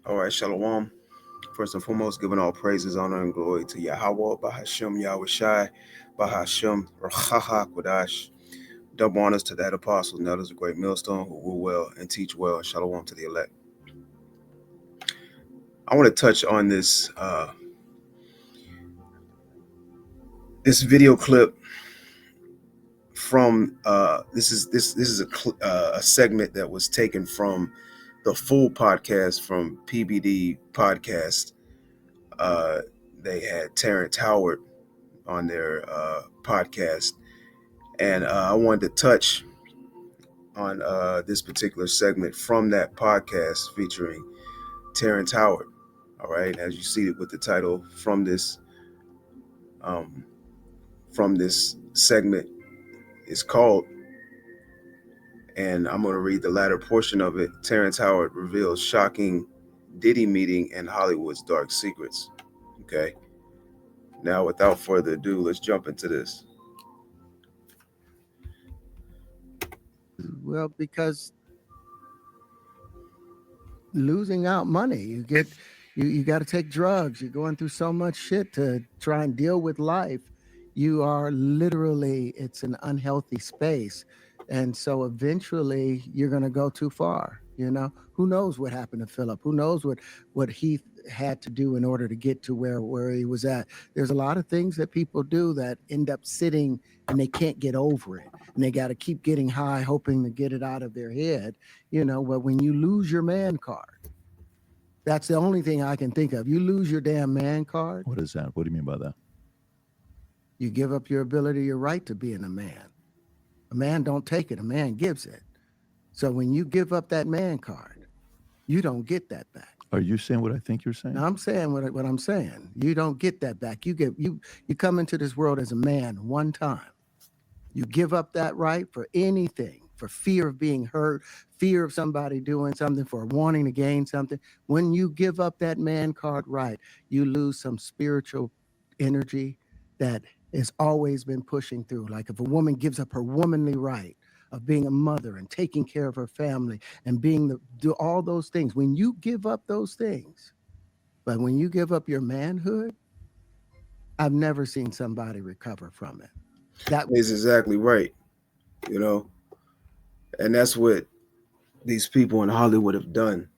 All right, Shalom. First and foremost, giving all praises, honor, and glory to Yahweh, Bahashem, Yahweh Shai, Bahashem, Rachaha, Kodash. Double honors to that apostle, and that is a great millstone who rule well and teach well. Shalom to the elect. I want to touch on this video clip from this is a segment that was taken from the full podcast from PBD podcast. Uh, they had Terrence Howard on their podcast, and I wanted to touch on this particular segment from that podcast featuring Terrence Howard. All right, as you see it with the title um, from this segment is called, and I'm going to read the latter portion of it. Terrence Howard reveals shocking Diddy meeting and Hollywood's dark secrets. Okay, now without further ado, let's jump into this. Well, because losing out money, you got to take drugs. You're going through so much shit to try and deal with life. You are literally, it's an unhealthy space. And so eventually you're going to go too far. Who knows what happened to Philip? Who knows what he had to do in order to get to where he was at? There's a lot of things that people do that end up sitting and they can't get over it. And they got to keep getting high, hoping to get it out of their head. But when you lose your man card, that's the only thing I can think of. You lose your damn man card, What is that? What do you mean by that? you give up your ability, your right to being a man. A man don't take it, a man gives it. So when you give up that man card, you don't get that back. Are you saying what I think you're saying? Now I'm saying what I'm saying. You don't get that back. You come into this world as a man one time. You give up that right for anything, for fear of being hurt, fear of somebody doing something, for wanting to gain something. When you give up that man card right, you lose some spiritual energy that has always been pushing through. Like if a woman gives up her womanly right of being a mother and taking care of her family and do all those things, when you give up those things, but when you give up your manhood, I've never seen somebody recover from it. That Is exactly right, you know, and that's what these people in Hollywood have done.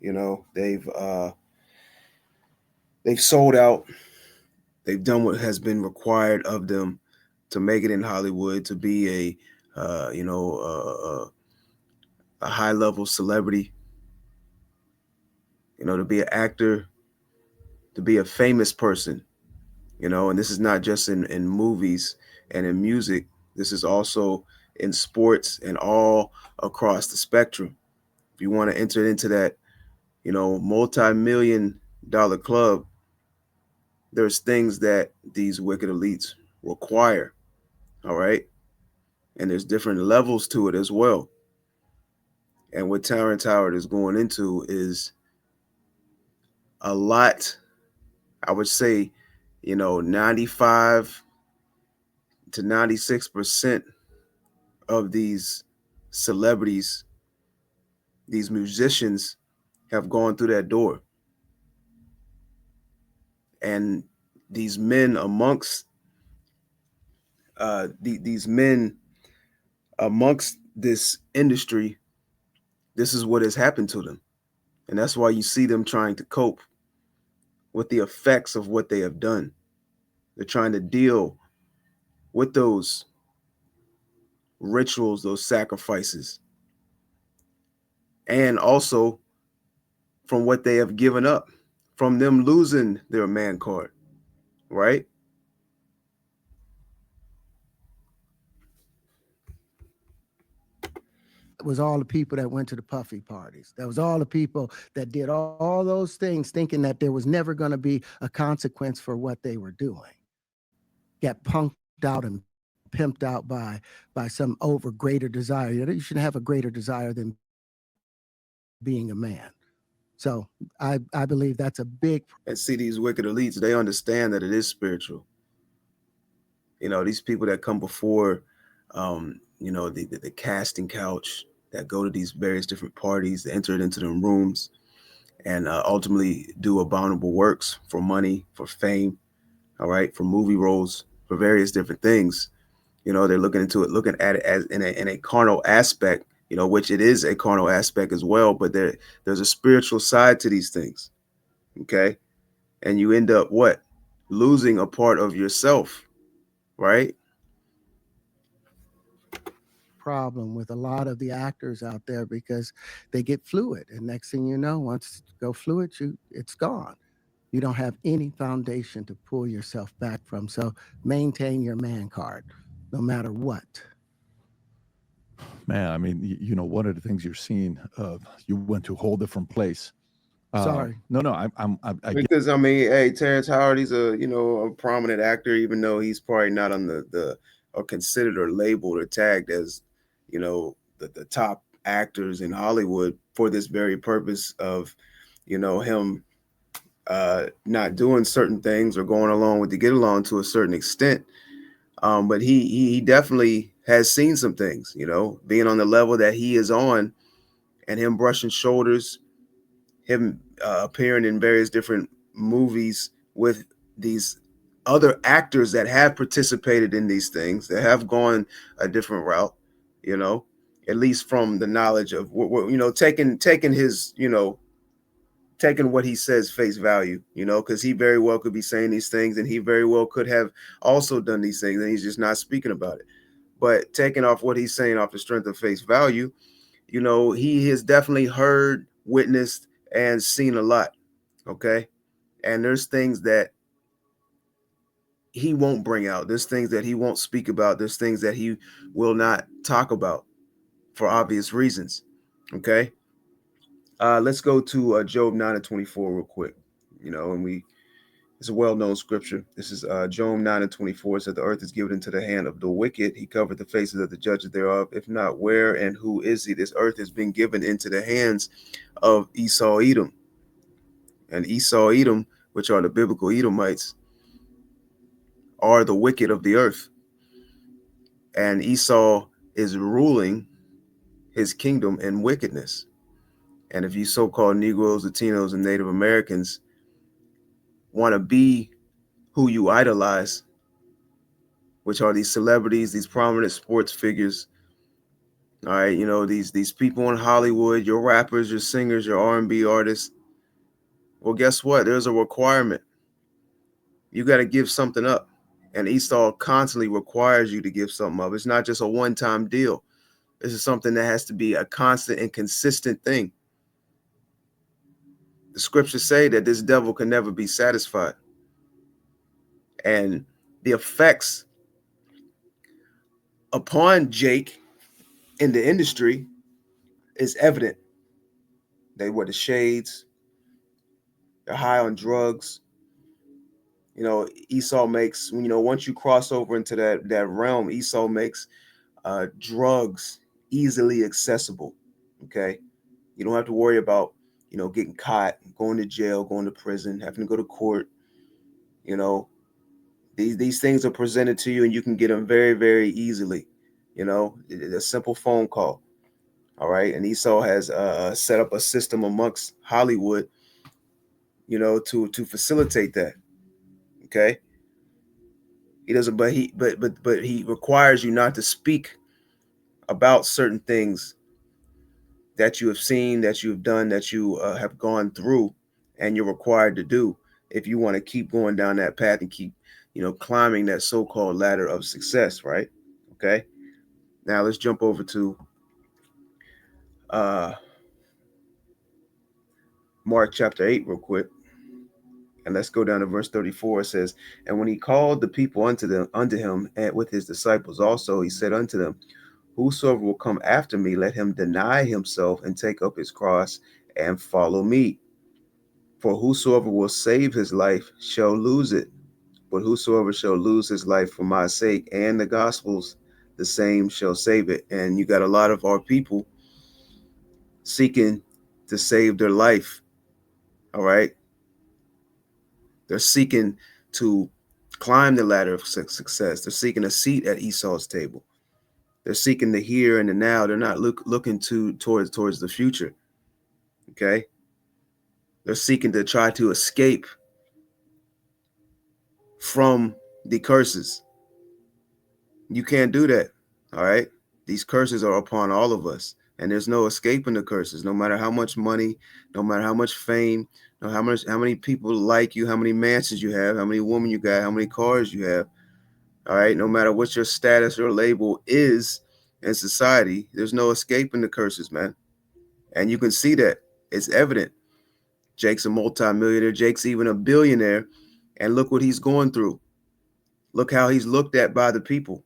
You know, they've sold out. They've done what has been required of them to make it in Hollywood, to be a high level celebrity. You know, to be an actor, to be a famous person. You know, and this is not just in movies and in music. This is also in sports and all across the spectrum. If you want to enter into that, multi-million-dollar club, there's things that these wicked elites require. All right. And there's different levels to it as well. And what Terrence Howard is going into is a lot, I would say, 95 to 96% of these celebrities, these musicians, have gone through that door. And these men these men amongst this industry, this is what has happened to them. And that's why you see them trying to cope with the effects of what they have done. They're trying to deal with those rituals, those sacrifices, and also from what they have given up, from them losing their man card, right? was all the people that went to the puffy parties. That was all the people that did all those things thinking that there was never going to be a consequence for what they were doing. Get punked out and pimped out by some over greater desire. You shouldn't have a greater desire than being a man. So I believe that's a big. And see, these wicked elites, they understand that it is spiritual. You know, these people that come before, the casting couch, that go to these various different parties, that enter into them rooms, and ultimately do abominable works for money, for fame, all right, for movie roles, for various different things. They're looking at it as in a carnal aspect, which it is a carnal aspect as well, but there's a spiritual side to these things, okay? And you end up what? Losing a part of yourself, right? Problem with a lot of the actors out there because they get fluid, and next thing you know, once you go fluid, it's gone. You don't have any foundation to pull yourself back from. So maintain your man card, no matter what. Man, I mean, one of the things you're seeing, you went to a whole different place. Sorry. No, no, I get. Because I mean, hey, Terrence Howard, he's a prominent actor, even though he's probably not on the or considered or labeled or tagged as, the top actors in Hollywood for this very purpose of, him not doing certain things or going along with the get along to a certain extent. But he definitely has seen some things, being on the level that he is on, and him brushing shoulders, him appearing in various different movies with these other actors that have participated in these things, that have gone a different route, you know, at least from the knowledge of what taking his, taking what he says face value, because he very well could be saying these things, and he very well could have also done these things, and he's just not speaking about it. But taking off what he's saying off the strength of face value, he has definitely heard, witnessed, and seen a lot. Okay. And there's things that he won't bring out. There's things that he won't speak about. There's things that he will not talk about for obvious reasons. Okay. Let's go to Job 9:24 real quick. And it's a well-known scripture. This is Job 9:24. It said, "The earth is given into the hand of the wicked. He covered the faces of the judges thereof. If not, where and who is he?" This earth has been given into the hands of Esau Edom. And Esau Edom, which are the biblical Edomites, are the wicked of the earth. And Esau is ruling his kingdom in wickedness. And if you so-called Negroes, Latinos, and Native Americans want to be who you idolize, which are these celebrities, these prominent sports figures, all right, these people in Hollywood, your rappers, your singers, your R&B artists, well, guess what? There's a requirement. You got to give something up. And Esau constantly requires you to give something up. It's not just a one-time deal. This is something that has to be a constant and consistent thing. The scriptures say that this devil can never be satisfied. And the effects upon Jake in the industry is evident. They wear the shades. They're high on drugs. Esau makes, once you cross over into that realm, Esau makes drugs easily accessible. Okay. You don't have to worry about, getting caught, going to jail, going to prison, having to go to court. These things are presented to you, and you can get them very, very easily. A simple phone call. All right. And Esau has set up a system amongst Hollywood, to facilitate that. Okay. He doesn't, but he requires you not to speak about certain things that you have seen, that you have done, that you have gone through, and you're required to do if you want to keep going down that path and keep, climbing that so-called ladder of success, right? Okay. Now let's jump over to Mark chapter 8 real quick. And let's go down to verse 34. It says, "And when he called the people unto him, and with his disciples also, he said unto them, Whosoever will come after me, let him deny himself and take up his cross and follow me. For whosoever will save his life shall lose it. But whosoever shall lose his life for my sake and the gospel's, the same shall save it." And you got a lot of our people seeking to save their life. All right. They're seeking to climb the ladder of success. They're seeking a seat at Esau's table. They're seeking the here and the now. They're not looking towards the future. Okay. They're seeking to try to escape from the curses. You can't do that. All right. These curses are upon all of us, and there's no escaping the curses. No matter how much money, no matter how much fame, no how many people like you, how many mansions you have, how many women you got, how many cars you have. All right. No matter what your status or label is in society, there's no escaping the curses, man. And you can see that. It's evident. Jake's a multimillionaire. Jake's even a billionaire. And look what he's going through. Look how he's looked at by the people.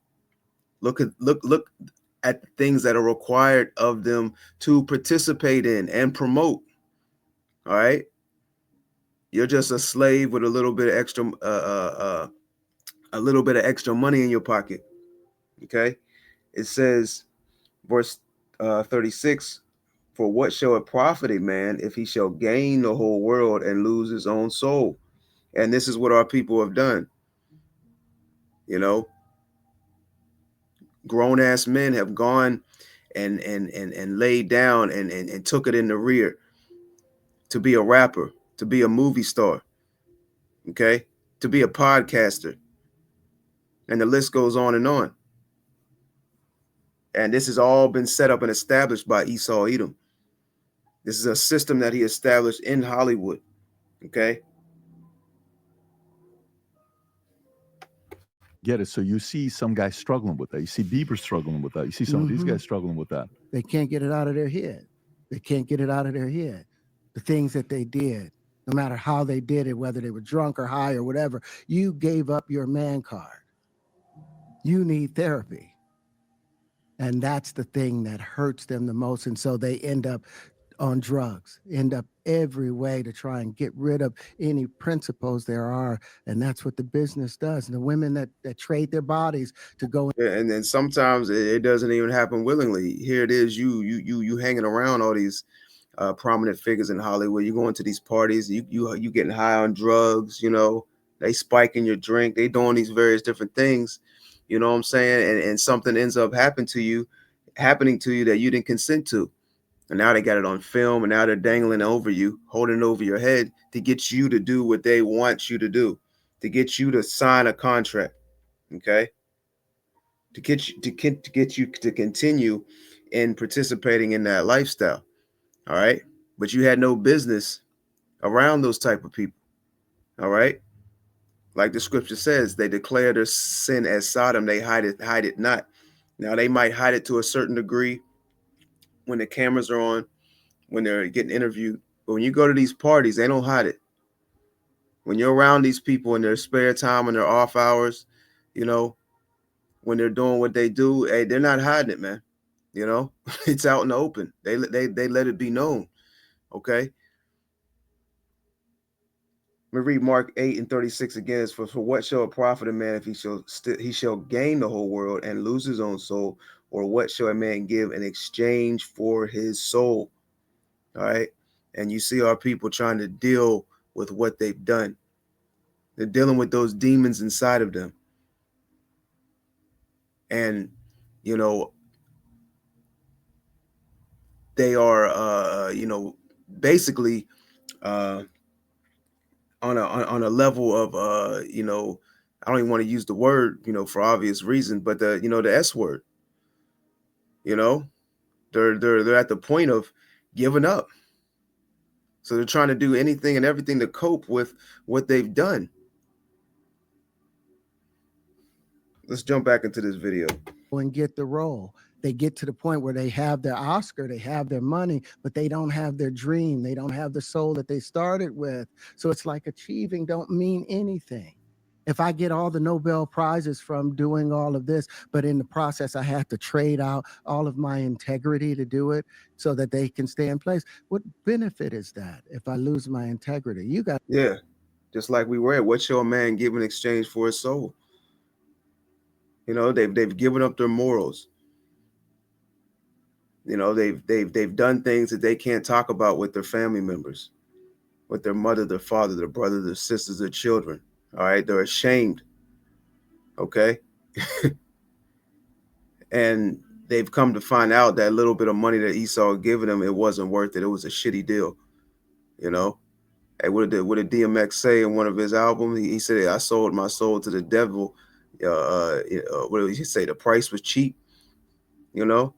Look at the things that are required of them to participate in and promote. All right. You're just a slave with a little bit of extra money in your pocket. Okay. It says, verse 36, for what shall it profit a man if he shall gain the whole world and lose his own soul? And this is what our people have done. You know, grown ass men have gone and laid down and took it in the rear to be a rapper, to be a movie star, okay, to be a podcaster, and the list goes on and on. And this has all been set up and established by Esau Edom. This is a system that he established in Hollywood, okay? Get it? So you see some guys struggling with that. You see Bieber struggling with that. You see some of these guys struggling with that. They can't get it out of their head. They can't get it out of their head. The things that they did, no matter how they did it, whether they were drunk or high or whatever, you gave up your man card. You need therapy. And that's the thing that hurts them the most. And so they end up on drugs, end up every way to try and get rid of any principles there are. And that's what the business does. And the women that trade their bodies to go. And then sometimes it doesn't even happen willingly. Here it is, you hanging around all these prominent figures in Hollywood. You going to these parties, you getting high on drugs, you know, they spiking your drink, they doing these various different things, you know what I'm saying? And something ends up happening to you that you didn't consent to. And now they got it on film, and now they're dangling over you, holding it over your head to get you to do what they want you to do, to get you to sign a contract, okay? To get you to continue in participating in that lifestyle. All right. But you had no business around those type of people. All right. Like the scripture says, they declare their sin as Sodom, they hide it not. Now they might hide it to a certain degree when the cameras are on, when they're getting interviewed. But when you go to these parties, they don't hide it. When you're around these people in their spare time and their off hours, you know, when they're doing what they do, hey, they're not hiding it, man. You know, it's out in the open. They let it be known. Okay. Let me read Mark 8:36 again. It's for what shall it profit a man if he shall gain the whole world and lose his own soul, or what shall a man give in exchange for his soul? All right. And you see our people trying to deal with what they've done. They're dealing with those demons inside of them. And, you know, they are, basically on a level of, I don't even want to use the word, for obvious reason, but the S word, they're at the point of giving up. So they're trying to do anything and everything to cope with what they've done. Let's jump back into this video. And get the role. They get to the point where they have their Oscar, they have their money, but they don't have their dream. They don't have the soul that they started with. So it's like achieving don't mean anything. If I get all the Nobel Prizes from doing all of this, but in the process, I have to trade out all of my integrity to do it so that they can stay in place. What benefit is that if I lose my integrity? You got. Yeah. Just like we read, what shall a man give in exchange for his soul? They've given up their morals. They've done things that they can't talk about with their family members, with their mother, their father, their brother, their sisters, their children. All right. They're ashamed. Okay. And they've come to find out that little bit of money that Esau had given them, it wasn't worth it. It was a shitty deal, Hey, what did DMX say in one of his albums? He said, "I sold my soul to the devil." What did he say? The price was cheap. You know,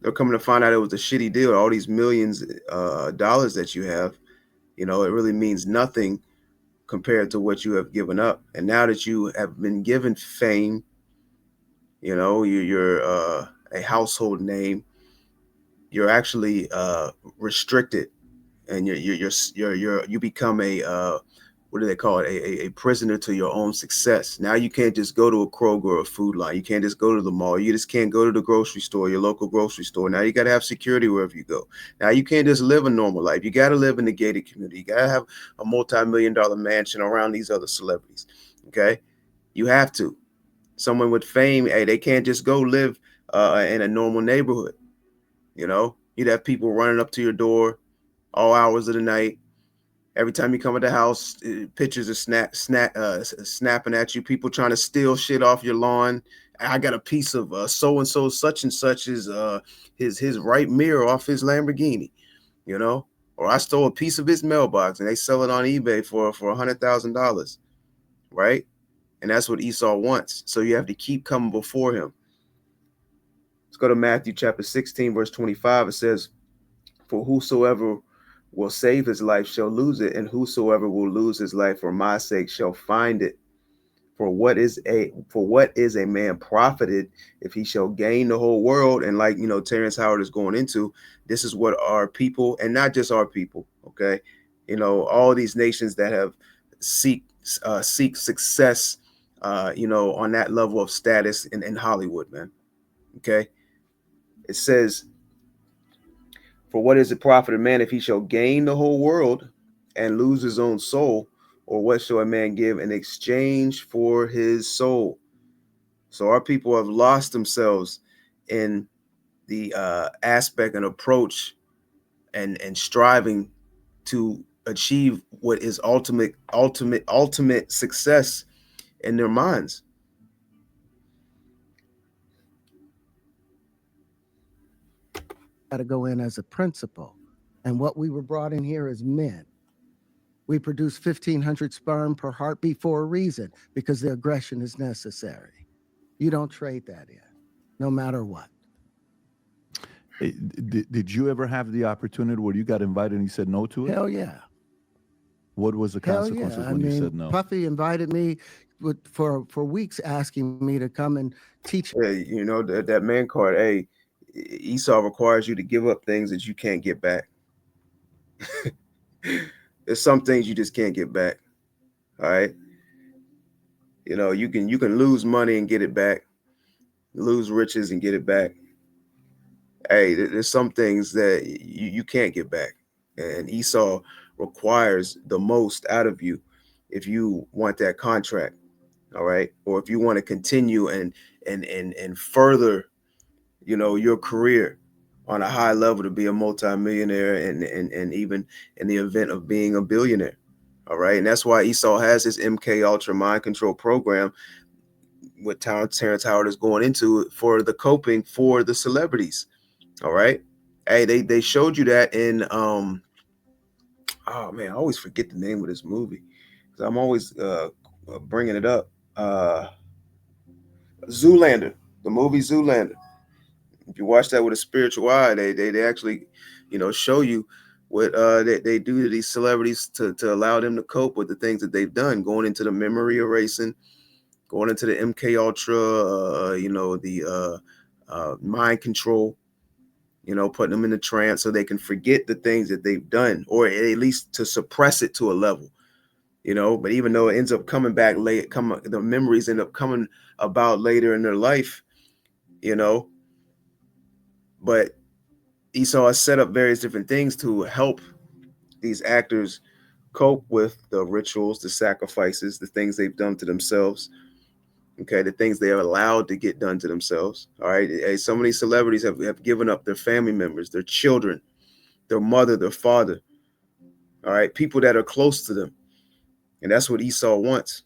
they're coming to find out it was a shitty deal. All these millions dollars that you have, you know, it really means nothing compared to what you have given up. And now that you have been given fame, you know, you're a household name. You're actually restricted, and you become a what do they call it? A prisoner to your own success. Now you can't just go to a Kroger or a Food Line. You can't just go to the mall. You just can't go to the grocery store, your local grocery store. Now you got to have security wherever you go. Now you can't just live a normal life. You got to live in the gated community. You got to have a multi-million-dollar mansion around these other celebrities. Okay, you have to. Someone with fame, hey, they can't just go live in a normal neighborhood. You know, you'd have people running up to your door all hours of the night. Every time you come at the house, pictures are snapping at you. People trying to steal shit off your lawn. I got a piece of so and so, such and such is his right mirror off his Lamborghini, you know. Or I stole a piece of his mailbox, and they sell it on eBay for $100,000, right? And that's what Esau wants. So you have to keep coming before him. Let's go to Matthew chapter 16, verse 25. It says, "For whosoever will save his life shall lose it, and whosoever will lose his life for my sake shall find it. For what is a man profited if he shall gain the whole world?" And like, you know, Terrence Howard is going into, this is what our people, and not just our people, okay, you know, all these nations that have seek success, you know, on that level of status in Hollywood, man. Okay, it says, "For what is the profit of man if he shall gain the whole world and lose his own soul? Or what shall a man give in exchange for his soul?" So our people have lost themselves in the aspect and approach and striving to achieve what is ultimate success in their minds. Got to go in as a principle. And what we were brought in here as men. We produce 1,500 sperm per heartbeat for a reason, because the aggression is necessary. You don't trade that in, no matter what. Did you ever have the opportunity where you got invited and you said no to it? Hell yeah. What was the Hell consequences yeah. when you said no? Puffy invited me for weeks, asking me to come and teach. Hey, you know, that man card, hey, Esau requires you to give up things that you can't get back. There's some things you just can't get back. All right. You know, you can lose money and get it back, lose riches and get it back. Hey, there's some things that you can't get back. And Esau requires the most out of you if you want that contract. All right. Or if you want to continue and further, you know, your career on a high level to be a multimillionaire and even in the event of being a billionaire. All right. And that's why Esau has his MK Ultra mind control program, what Terrence Howard is going into for the coping for the celebrities. All right. Hey, they showed you that in oh man, I always forget the name of this movie because I'm always bringing it up. Zoolander, the movie Zoolander. If you watch that with a spiritual eye, they actually, you know, show you what they do to these celebrities to allow them to cope with the things that they've done, going into the memory erasing, going into the MK Ultra, you know, the mind control, you know, putting them in the trance so they can forget the things that they've done, or at least to suppress it to a level, you know. But even though it ends up coming back late, the memories end up coming about later in their life, you know. But Esau has set up various different things to help these actors cope with the rituals, the sacrifices, the things they've done to themselves. Okay, the things they are allowed to get done to themselves. All right. Hey, so many celebrities have given up their family members, their children, their mother, their father. All right, people that are close to them. And that's what Esau wants.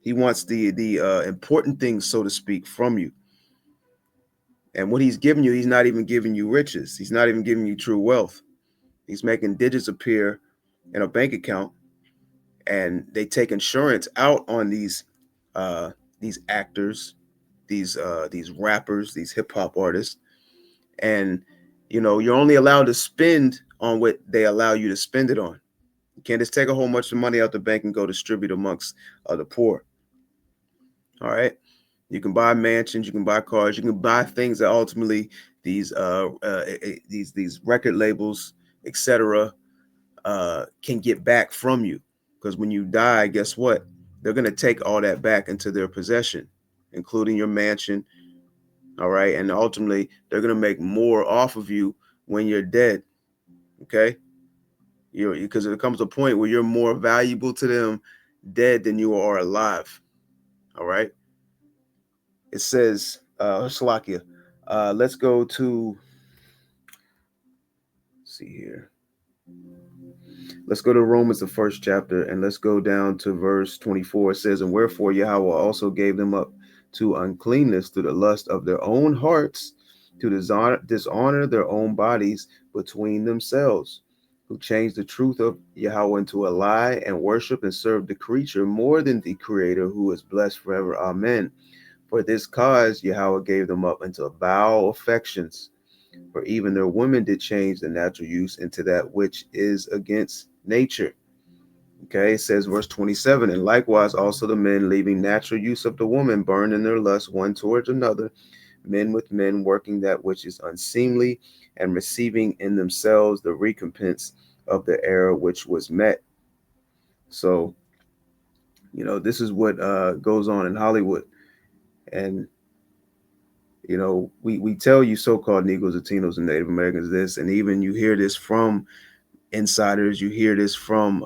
He wants the important things, so to speak, from you. And what he's giving you, he's not even giving you riches. He's not even giving you true wealth. He's making digits appear in a bank account, and they take insurance out on these actors, these rappers, these hip hop artists, and you're only allowed to spend on what they allow you to spend it on. You can't just take a whole bunch of money out the bank and go distribute amongst the poor. All right. You can buy mansions, you can buy cars, you can buy things that ultimately these record labels, etc., can get back from you. Because when you die, guess what? They're gonna take all that back into their possession, including your mansion. All right, and ultimately they're gonna make more off of you when you're dead. Okay, because it comes a point where you're more valuable to them dead than you are alive. All right. It says, Slovakia. Let's go to, see here. Let's go to Romans, the first chapter, and let's go down to verse 24. It says, and wherefore Yahweh also gave them up to uncleanness through the lust of their own hearts, to dishonor their own bodies between themselves, who changed the truth of Yahweh into a lie, and worship and serve the creature more than the Creator, who is blessed forever. Amen. For this cause Yahweh gave them up into vile affections. For even their women did change the natural use into that which is against nature. Okay, it says verse 27, and likewise also the men, leaving natural use of the woman, burned in their lust one towards another, men with men, working that which is unseemly, and receiving in themselves the recompense of the error which was met. So, this is what goes on in Hollywood. And we tell you so-called Negroes, Latinos, and Native Americans this, and even you hear this from insiders, you hear this from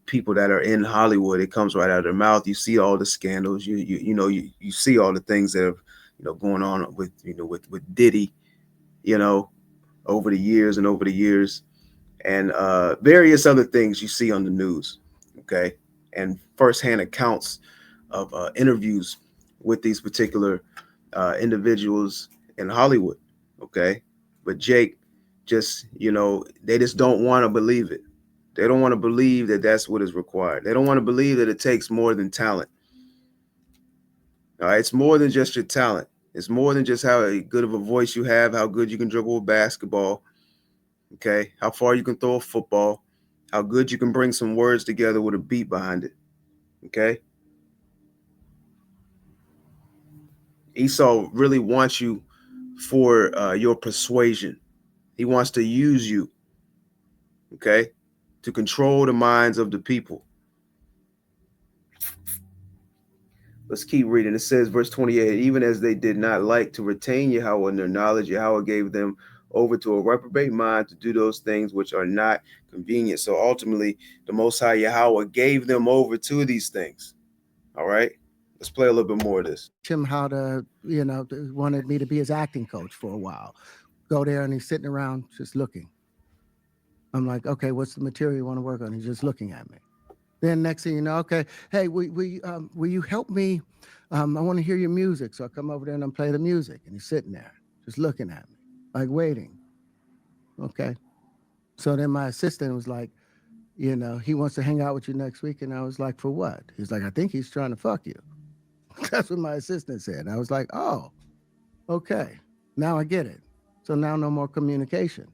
people that are in Hollywood. It comes right out of their mouth. You see all the scandals. You see all the things that are going on with Diddy, over the years and various other things you see on the news. Okay, and firsthand accounts of interviews with these particular individuals in Hollywood. Okay, but Jake, just they just don't want to believe it. They don't want to believe that that's what is required. They don't want to believe that it takes more than talent. All right, it's more than just your talent. It's more than just how good of a voice you have, how good you can dribble a basketball. Okay, how far you can throw a football, how good you can bring some words together with a beat behind it. Okay, Esau really wants you for your persuasion. He wants to use you, okay, to control the minds of the people. Let's keep reading. It says, verse 28, even as they did not like to retain Yahweh in their knowledge, Yahweh gave them over to a reprobate mind to do those things which are not convenient. So ultimately, the Most High Yahweh gave them over to these things. All right, let's play a little bit more of this. Him how to, wanted me to be his acting coach for a while. Go there and he's sitting around just looking. I'm like, okay, what's the material you want to work on? He's just looking at me. Then next thing you know, okay, hey, will you help me? I want to hear your music. So I come over there and I'm playing the music, and he's sitting there just looking at me, like waiting. Okay. So then my assistant was like, he wants to hang out with you next week. And I was like, for what? He's like, I think he's trying to fuck you. That's what my assistant said. And I was like, oh, okay. Now I get it. So now no more communication.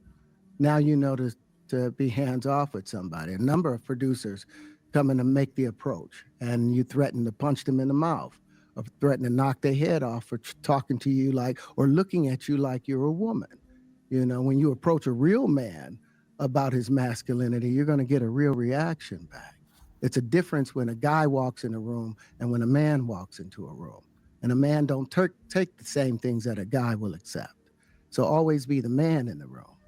Now you know to be hands off with somebody. A number of producers coming to make the approach, and you threaten to punch them in the mouth, or threaten to knock their head off for talking to you like, or looking at you like you're a woman. When you approach a real man about his masculinity, you're going to get a real reaction back. It's a difference when a guy walks in a room and when a man walks into a room. And a man don't take the same things that a guy will accept. So always be the man in the room.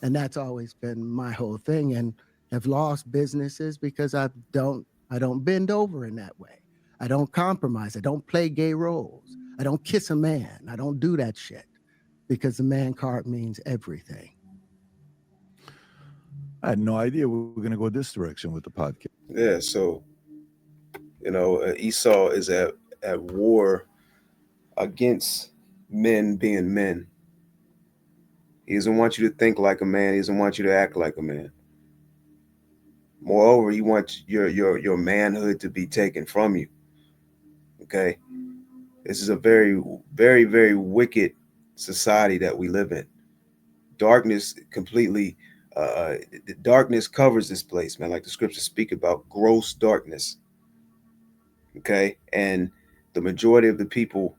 And that's always been my whole thing, and have lost businesses because I don't bend over in that way. I don't compromise. I don't play gay roles. I don't kiss a man. I don't do that shit, because the man card means everything. I had no idea we were going to go this direction with the podcast. Yeah, so Esau is at war against men being men. He doesn't want you to think like a man. He doesn't want you to act like a man. Moreover, he wants your manhood to be taken from you. Okay? This is a very, very, very wicked society that we live in. Darkness completely, the darkness covers this place, man. Like the scriptures speak about gross darkness. Okay? And the majority of the people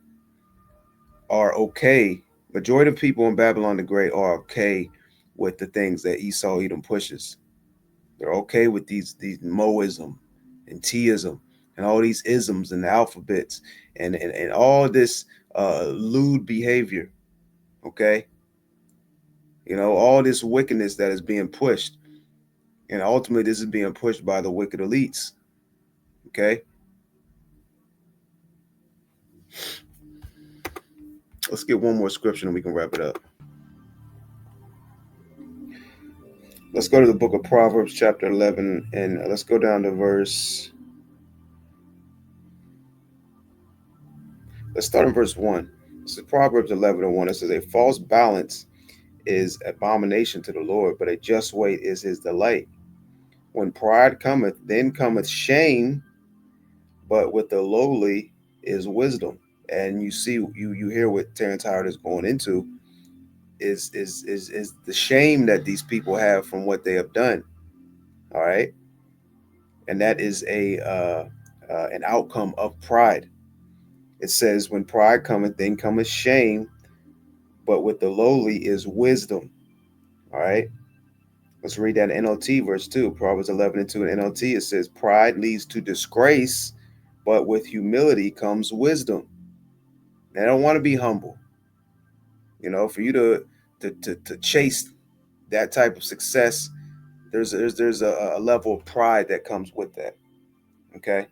are okay. Majority of people in Babylon the Great are okay with the things that Esau Edom pushes. They're okay with these Moism and Teism and all these isms and the alphabets and all this lewd behavior. Okay, you know, all this wickedness that is being pushed, and ultimately this is being pushed by the wicked elites. Okay, let's get one more scripture and we can wrap it up. Let's go to the book of Proverbs, chapter 11, and let's go down to verse. Let's start in verse 1. This is Proverbs 11 and 1. It says, a false balance is abomination to the Lord, but a just weight is his delight. When pride cometh, then cometh shame, but with the lowly is wisdom. And you see, you hear what Terrence Howard is going into is the shame that these people have from what they have done. All right, and that is an outcome of pride. It says, when pride cometh, then cometh shame, but with the lowly is wisdom. All right. Let's read that in NLT, verse 2. Proverbs 11 and 2 in NLT. It says, pride leads to disgrace, but with humility comes wisdom. And I don't want to be humble. You know, for you to chase that type of success, there's a level of pride that comes with that. Okay.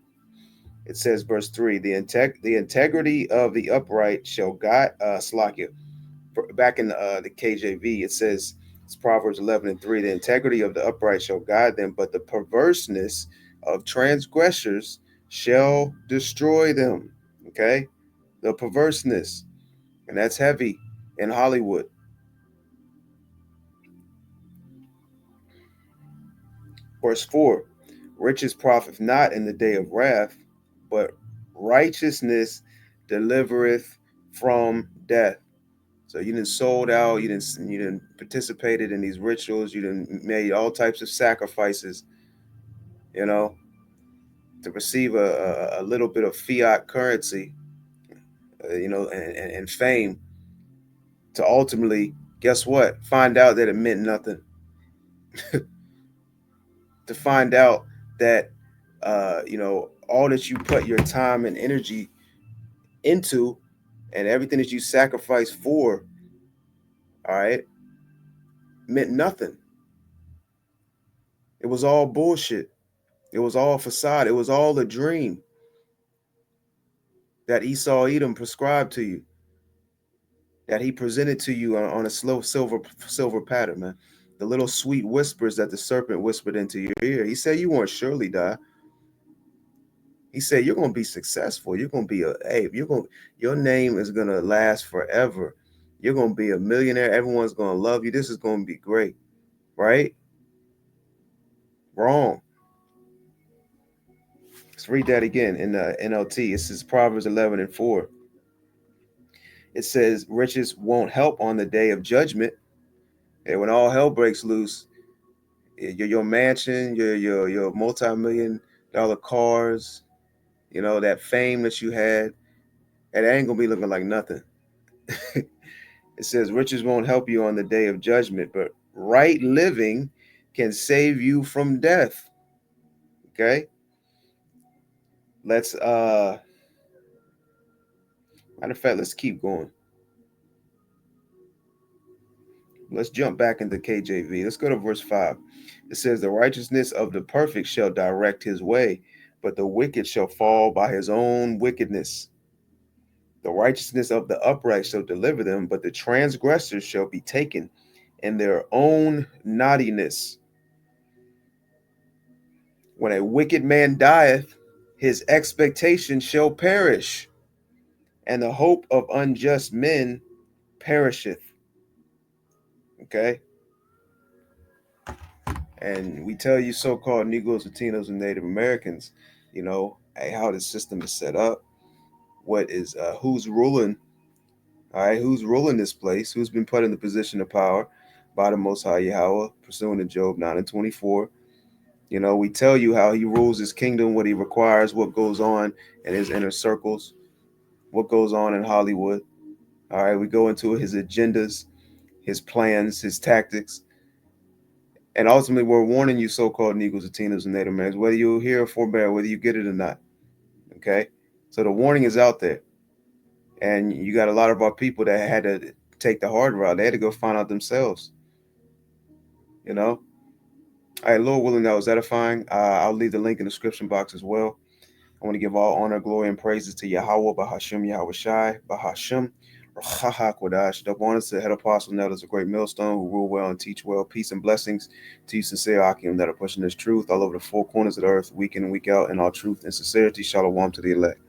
It says, verse 3, the integrity of the upright shall guide Slakia. Back in the KJV, it says, it's Proverbs 11 and 3, the integrity of the upright shall guide them, but the perverseness of transgressors shall destroy them. Okay? The perverseness. And that's heavy in Hollywood. Verse 4, riches profit not in the day of wrath, but righteousness delivereth from death. So you didn't sold out, you didn't participated in these rituals, you didn't made all types of sacrifices, you know, to receive a little bit of fiat currency, you know, and fame, to ultimately, guess what? Find out that it meant nothing. To find out that, you know, all that you put your time and energy into and everything that you sacrificed for, all right, meant nothing. It was all bullshit. It was all facade. It was all a dream that Esau Edom prescribed to you, that he presented to you on a slow silver pattern, man. The little sweet whispers that the serpent whispered into your ear. He said you won't surely die. He said you're gonna be successful. You're gonna be your name is gonna last forever. You're gonna be a millionaire. Everyone's gonna love you. This is gonna be great, right? Wrong. Let's read that again in the NLT. It says Proverbs 11 and 4. It says riches won't help on the day of judgment. And when all hell breaks loose, your mansion, your multi-million-dollar cars, you know, that fame that you had, that ain't gonna be looking like nothing. It says riches won't help you on the day of judgment, but right living can save you from death. Okay. Let's matter of fact, let's keep going. Let's jump back into KJV. Let's go to verse 5. It says, the righteousness of the perfect shall direct his way, but the wicked shall fall by his own wickedness. The righteousness of the upright shall deliver them, but the transgressors shall be taken in their own naughtiness. When a wicked man dieth, his expectation shall perish, and the hope of unjust men perisheth. Okay. And we tell you so-called Negroes, Latinos, and Native Americans, hey, how the system is set up, what is who's ruling, all right, who's ruling this place, who's been put in the position of power by the Most High Yahweh, pursuant to Job 9:24. We tell you how he rules his kingdom, what he requires, what goes on in his inner circles, what goes on in Hollywood. All right, we go into his agendas, his plans, his tactics. And ultimately, we're warning you, so-called Negroes, Latinos, and Native Americans, whether you hear or forbear, whether you get it or not. Okay? So the warning is out there. And you got a lot of our people that had to take the hard route. They had to go find out themselves. All right, Lord willing, that was edifying. I'll leave the link in the description box as well. I want to give all honor, glory, and praises to Yahweh, Bahashim, Yahweh Shai, Bahashim, Rachaha Kodash. Double honors to the head apostle, Neldas, a great millstone who rule well and teach well. Peace and blessings to you, sincere Akim, that are pushing this truth all over the four corners of the earth, week in and week out, in all truth and sincerity. Shalom to the elect.